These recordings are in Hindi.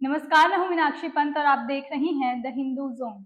नमस्कार, मैं हूं मीनाक्षी पंत और आप देख रही हैं द हिंदू जोन।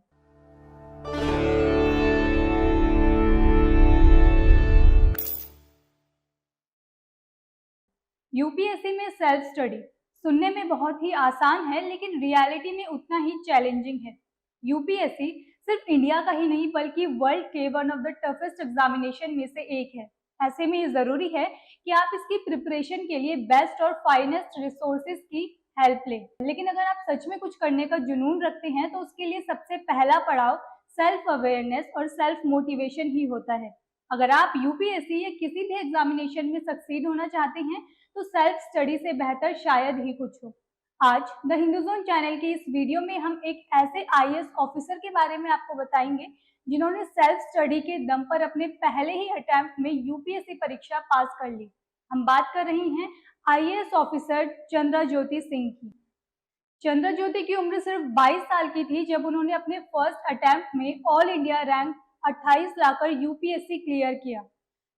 यूपीएससी में सेल्फ स्टडी सुनने में बहुत ही आसान है, लेकिन रियलिटी में उतना ही चैलेंजिंग है। यूपीएससी सिर्फ इंडिया का ही नहीं बल्कि वर्ल्ड के one of the toughest examination में से एक है। ऐसे में ये जरूरी है कि आप इसकी प्रिपरेशन के लिए बेस्ट और फाइनेस्ट रिसोर्सेज की हेल्प लें। लेकिन अगर आप सच में कुछ करने का जुनून रखते हैं तो उसके लिए सबसे पहला पड़ाव सेल्फ अवेयरनेस और सेल्फ मोटिवेशन ही होता है। अगर आप यूपीएससी या किसी भी एग्जामिनेशन में सक्सीड होना चाहते हैं तो सेल्फ स्टडी से बेहतर शायद ही कुछ हो। आज द हिंदू जोन चैनल की इस वीडियो में हम एक ऐसे आईएएस ऑफिसर के बारे में आपको बताएंगे जिन्होंने सेल्फ स्टडी के दम पर अपने पहले ही अटेम्प्ट में यूपीएससी परीक्षा पास कर ली। हम बात कर रही हैं आईएएस ऑफिसर चंद्रा ज्योति सिंह की। चंद्रा ज्योति की उम्र सिर्फ 22 साल की थी जब उन्होंने अपने फर्स्ट अटेम्प्ट में ऑल इंडिया रैंक 28 लाकर यूपीएससी क्लियर किया।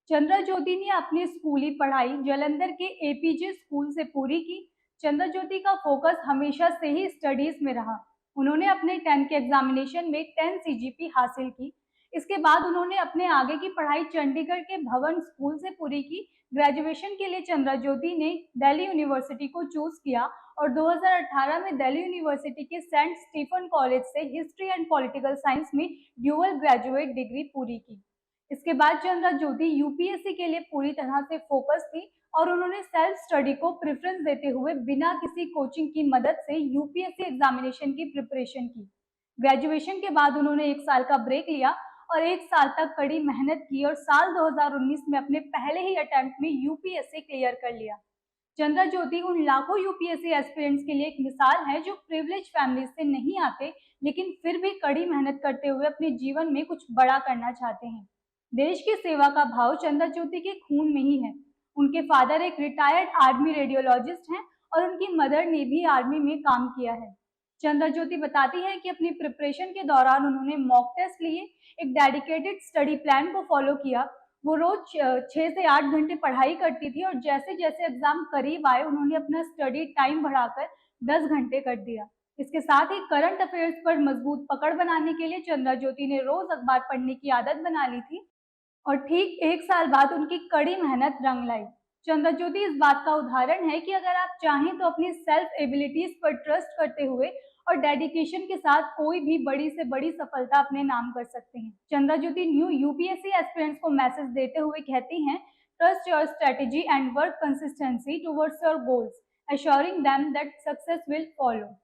चंद्रा ज्योति ने अपनी स्कूली पढ़ाई जालंधर के एपीजे स्कूल से पूरी की। चंद्रा ज्योति का फोकस हमेशा से ही स्टडीज में रहा। उन्होंने अपने 10th के एग्जामिनेशन में 10 सीजीपी हासिल की। इसके बाद उन्होंने अपने आगे की पढ़ाई चंडीगढ़ के भवन स्कूल से पूरी की। ग्रेजुएशन के लिए चंद्रा ज्योति ने दिल्ली यूनिवर्सिटी को चूज किया और 2018 में दिल्ली यूनिवर्सिटी के सेंट स्टीफन कॉलेज से हिस्ट्री एंड पॉलिटिकल साइंस में ड्यूअल ग्रेजुएट डिग्री पूरी की। इसके बाद चंद्रा ज्योति यूपीएससी के लिए पूरी तरह से फोकस थी और उन्होंने सेल्फ स्टडी को प्रेफरेंस देते हुए बिना किसी कोचिंग की मदद से यूपीएससी एग्जामिनेशन की प्रिपरेशन की। ग्रेजुएशन के बाद उन्होंने 1 साल का ब्रेक लिया और 1 साल तक कड़ी मेहनत की और साल 2019 में अपने पहले ही अटेम्प्ट में यूपीएससी क्लियर कर लिया। चंद्रा ज्योति उन लाखों यूपीएससी एस्पिरेंट्स के लिए एक मिसाल है जो प्रिविलेज फैमिली से नहीं आते लेकिन फिर भी कड़ी मेहनत करते हुए अपने जीवन में कुछ बड़ा करना चाहते हैं। देश की सेवा का भाव चंद्रा ज्योति के खून में ही है। उनके फादर एक रिटायर्ड आर्मी रेडियोलॉजिस्ट हैं और उनकी मदर ने भी आर्मी में काम किया है। चंद्रा ज्योति बताती है कि अपनी प्रिपरेशन के दौरान उन्होंने मॉक टेस्ट लिए, एक डेडिकेटेड स्टडी प्लान को फॉलो किया। वो रोज 6 से 8 घंटे पढ़ाई करती थी और जैसे जैसे एग्जाम करीब आए उन्होंने अपना स्टडी टाइम बढ़ाकर 10 घंटे कर दिया। इसके साथ ही करंट अफेयर्स पर मजबूत पकड़ बनाने के लिए चंद्रा ज्योति ने रोज अखबार पढ़ने की आदत बना ली थी और ठीक 1 साल बाद उनकी कड़ी मेहनत रंग लाई। चंद्रा ज्योति इस बात का उदाहरण है कि अगर आप चाहें तो अपनी सेल्फ एबिलिटीज पर ट्रस्ट करते हुए और डेडिकेशन के साथ कोई भी बड़ी से बड़ी सफलता अपने नाम कर सकते हैं। चंद्रा ज्योति न्यू यूपीएससी एस्पिरेंट्स को मैसेज देते हुए कहती हैं, trust your strategy and work consistency towards your goals, assuring them that success will follow.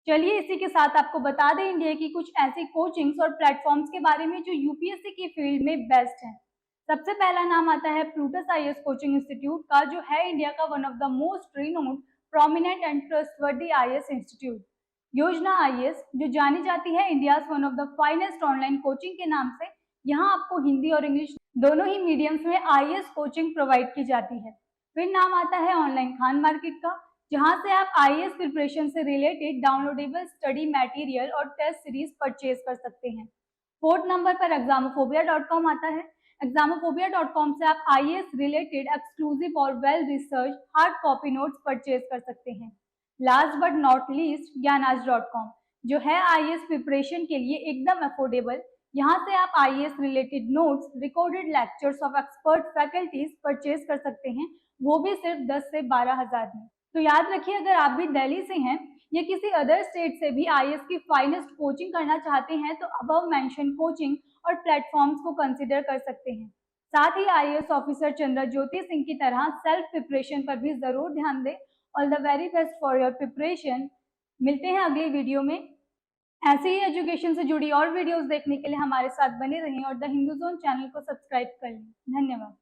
चलिए इसी के साथ आपको बता दें इंडिया की कुछ ऐसी कोचिंग्स और प्लेटफॉर्म्स के बारे में जो यूपीएससी की फील्ड में बेस्ट हैं। सबसे पहला नाम आता है प्लूटस आईएएस कोचिंग इंस्टीट्यूट का, जो है इंडिया का one of the most renowned, prominent and trustworthy IAS institute. योजना आईएएस, जो जानी जाती है India one of the finest online coaching के नाम से, यहाँ आपको हिंदी और इंग्लिश दोनों ही मीडियम्स में आईएएस कोचिंग प्रोवाइड की जाती है। फिर नाम आता है ऑनलाइन खान मार्केट का, जहां से आप आईएएस प्रिपरेशन से रिलेटेड डाउनलोडेबल स्टडी मटेरियल और टेस्ट सीरीज परचेज कर सकते हैं। 4th नंबर पर examophobia.com आता है। examophobia.com से आप आईएएस रिलेटेड एक्सक्लूसिव और well research hard copy notes purchase कर सकते हैं। लास्ट बट नॉट लीस्ट ज्ञानाज.com, जो है आईएएस प्रिपरेशन के लिए एकदम अफोर्डेबल। यहाँ से आप IAS related notes, recorded lectures of expert faculties purchase कर सकते हैं, वो भी सिर्फ 10 से 12 हजार में। तो याद रखिए, अगर आप भी दिल्ली से हैं या किसी अदर स्टेट से भी आईएएस की फाइनेस्ट कोचिंग करना चाहते हैं तो अबव मेंशन कोचिंग और प्लेटफॉर्म्स को कंसीडर कर सकते हैं। साथ ही आईएएस ऑफिसर चंद्रा ज्योति सिंह की तरह सेल्फ प्रिपरेशन पर भी जरूर ध्यान दें। All the very best for your preparation. मिलते हैं अगली वीडियो में। ऐसे ही एजुकेशन से जुड़ी और वीडियोस देखने के लिए हमारे साथ बने रहें और द हिंदू जोन चैनल को सब्सक्राइब कर लें। धन्यवाद।